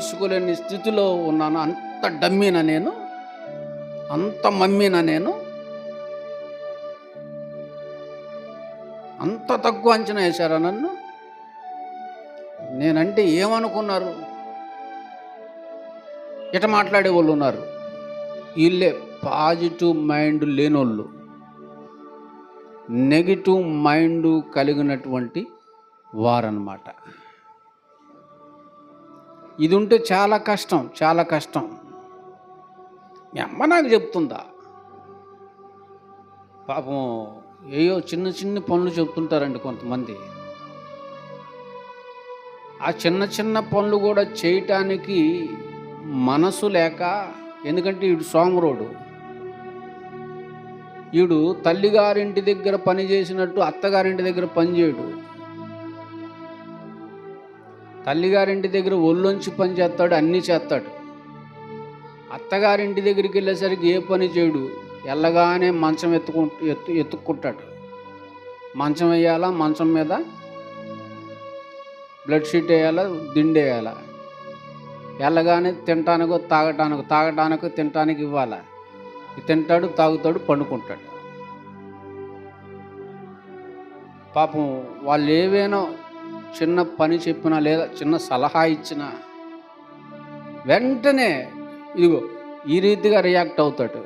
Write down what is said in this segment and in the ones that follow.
తెలుసుకోలేని స్థితిలో ఉన్నాను. అంత డమ్మీనా నేను, అంత మమ్మీనా నేను, అంత తక్కువ అంచనా వేశారా నన్ను? నేనంటే ఏమనుకున్నారు? ఇట మాట్లాడే వాళ్ళు ఉన్నారు. వీళ్ళే పాజిటివ్ మైండ్ లేనోళ్ళు, నెగిటివ్ మైండ్ కలిగినటువంటి వారన్నమాట. ఇది ఉంటే చాలా కష్టం, చాలా కష్టం. మీ అమ్మ నాకు చెప్తుందా? పాపం ఏయో చిన్న చిన్న పనులు చెప్తుంటారండి కొంతమంది. ఆ చిన్న చిన్న పనులు కూడా చేయటానికి మనసు లేక, ఎందుకంటే వీడు సోమరోడు, వీడు తల్లిగారింటి దగ్గర పని చేసినట్టు అత్తగారింటి దగ్గర పని చేయడు. తల్లిగారింటి దగ్గర ఒళ్ళొంచి పని చేస్తాడు, అన్నీ చేస్తాడు. అత్తగారింటి దగ్గరికి వెళ్ళేసరికి ఏ పని చేయడు, వెళ్ళగానే మంచం ఎత్తుక్కుంటాడు. మంచం వేయాలా, మంచం మీద బ్లడ్ షీట్ వేయాలా, దిండు వేయాలా, వెళ్ళగానే తినటానికో తాగటానికో తినటానికి ఇవ్వాలా. తింటాడు, తాగుతాడు, పండుకుంటాడు. పాపం వాళ్ళు ఏవైనా చిన్న పని చెప్పినా లేదా చిన్న సలహా ఇచ్చినా వెంటనే ఇదిగో ఈ రీతిగా రియాక్ట్ అవుతాడు.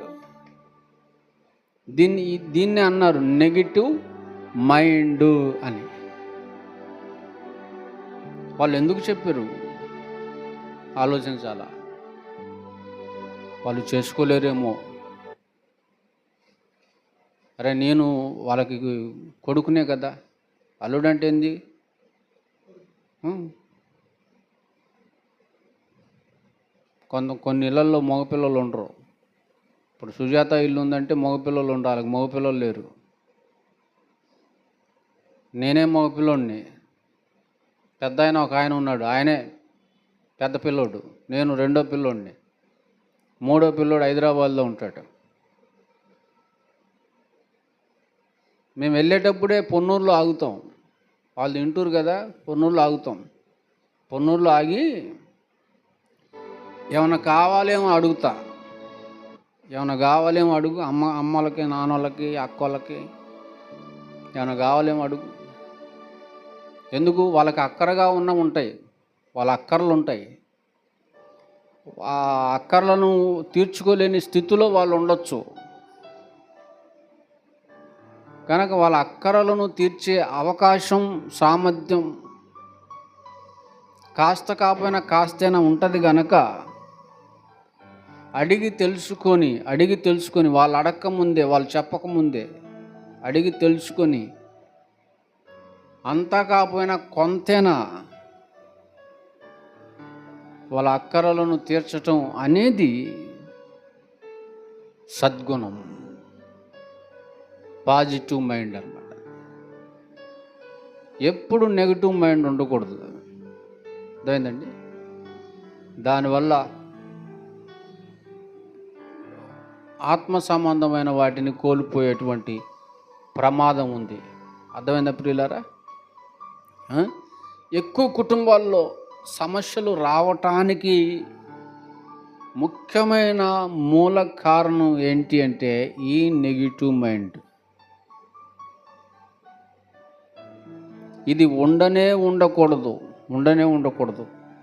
దీన్ని అన్నారు నెగిటివ్ మైండ్ అని. వాళ్ళు ఎందుకు చెప్పారు ఆలోచించాలా. వాళ్ళు చేసుకోలేరేమో. అరే నేను వాళ్ళకి కొడుకునే కదా, అల్లుడంటే ఏంది? కొన్ని ఇళ్ళల్లో మగపిల్లలు ఉండరు. ఇప్పుడు సుజాత ఇల్లు ఉందంటే మగపిల్లలు ఉండాలి, మగపిల్లలు లేరు. నేనే మగపిల్లోడిని, పెద్ద ఆయన ఒక ఆయన ఉన్నాడు, ఆయనే పెద్ద పిల్లోడు, నేను రెండో పిల్లోడిని, మూడో పిల్లోడు హైదరాబాద్లో ఉంటాడు. మేము వెళ్ళేటప్పుడే పొన్నూరులో ఆగుతాం. వాళ్ళు ఇంటూరు కదా, పొన్నూరులో ఆగుతాం. పొన్నూరులో ఆగి ఏమైనా కావాలేమో అడుగుతా, ఏమైనా కావాలేమో అడుగు. అమ్మలకి, నాన్నోళ్ళకి, అక్కోళ్ళకి ఏమైనా కావాలేమో అడుగు. ఎందుకు? వాళ్ళకి అక్కరగా ఉంటాయి, వాళ్ళ అక్కర్లు ఉంటాయి. ఆ అక్కర్లను తీర్చుకోలేని స్థితిలో వాళ్ళు ఉండొచ్చు. కనుక వాళ్ళ అక్కరలను తీర్చే అవకాశం, సామర్థ్యం కాస్త కాకపోయినా కాస్తైనా ఉంటుంది. కనుక అడిగి తెలుసుకొని వాళ్ళు అడగకముందే, వాళ్ళు చెప్పకముందే అడిగి తెలుసుకొని అంతా కాకపోయినా కొంతైనా వాళ్ళ అక్కరలను తీర్చటం అనేది సద్గుణం, పాజిటివ్ మైండ్ అన్నమాట. ఎప్పుడు నెగిటివ్ మైండ్ ఉండకూడదు. అర్థమైందండి? దానివల్ల ఆత్మ సంబంధమైన వాటిని కోల్పోయేటువంటి ప్రమాదం ఉంది. అర్థమైందా ప్రియులారా? ఎక్కువ కుటుంబాల్లో సమస్యలు రావటానికి ముఖ్యమైన మూల కారణం ఏంటి అంటే ఈ నెగిటివ్ మైండ్. ఇది ఉండనే ఉండకూడదు.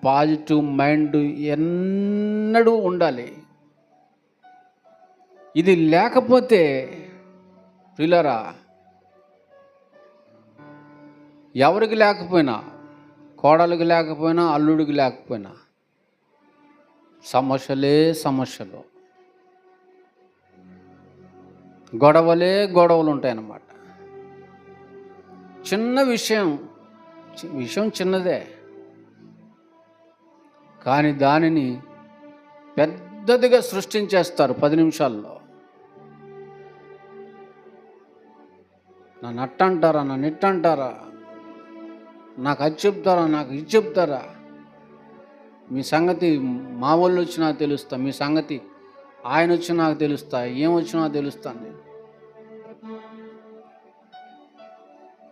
పాజిటివ్ మైండ్ ఎన్నడూ ఉండాలి. ఇది లేకపోతే ప్రియులారా, ఎవరికి లేకపోయినా, కోడలికి లేకపోయినా, అల్లుడికి లేకపోయినా సమస్యలు, గొడవలు ఉంటాయన్నమాట. చిన్న విషయం చిన్నదే, కానీ దానిని పెద్దదిగా సృష్టించేస్తారు 10 నిమిషాల్లో. నన్ను అట్టంటారా, నన్ను ఇట్టంటారా, నాకు అది చెప్తారా, నాకు ఇది చెప్తారా, మీ సంగతి మా వాళ్ళు వచ్చి నాకు తెలుస్తా, మీ సంగతి ఆయన వచ్చి నాకు తెలుస్తా, ఏమొచ్చి నాకు తెలుస్తాను.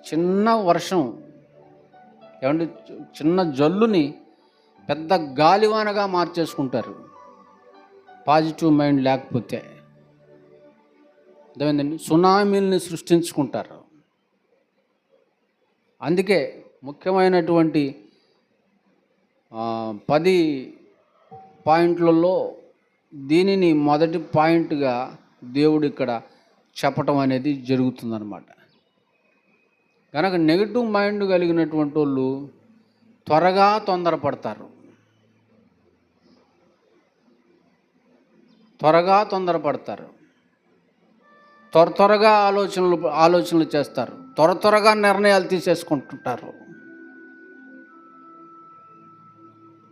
చిన్న వర్షం ఏమంటే చిన్న జల్లుని పెద్ద గాలివానగా మార్చేసుకుంటారు పాజిటివ్ మైండ్ లేకపోతే. అర్థమైందండి? సునామీల్ని సృష్టించుకుంటారు. అందుకే ముఖ్యమైనటువంటి 10 పాయింట్లలో దీనిని మొదటి పాయింట్గా దేవుడు ఇక్కడ చెప్పటం అనేది జరుగుతుందన్నమాట. కనుక నెగిటివ్ మైండ్ కలిగినటువంటి వాళ్ళు త్వరగా తొందరపడతారు, త్వరగా ఆలోచనలు చేస్తారు, త్వరగా నిర్ణయాలు తీసేసుకుంటుంటారు.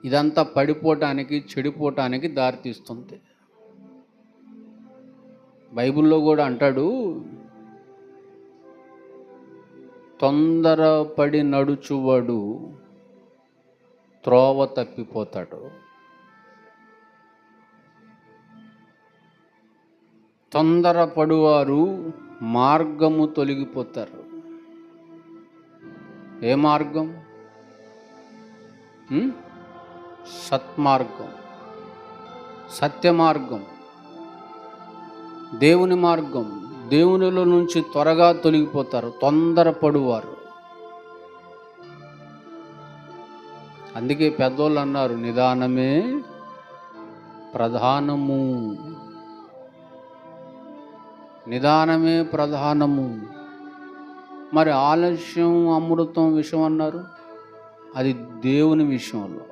ఇదంతా పడిపోవటానికి, చెడిపోవటానికి దారితీస్తుంది. బైబిల్లో కూడా అంటాడు, తొందరపడి నడుచువాడు త్రోవ తప్పిపోతాడు, తొందరపడువారు మార్గము తొలగిపోతారు. ఏ మార్గం? సత్మార్గం, సత్య మార్గం, దేవుని మార్గం. దేవునిలో నుంచి త్వరగా తొలగిపోతారు తొందరపడువారు. అందుకే పెద్దోళ్ళు అన్నారు, నిదానమే ప్రధానము, నిదానమే ప్రధానము. మరి ఆలస్యం అమృతం విషయం అన్నారు, అది దేవుని విషయంలో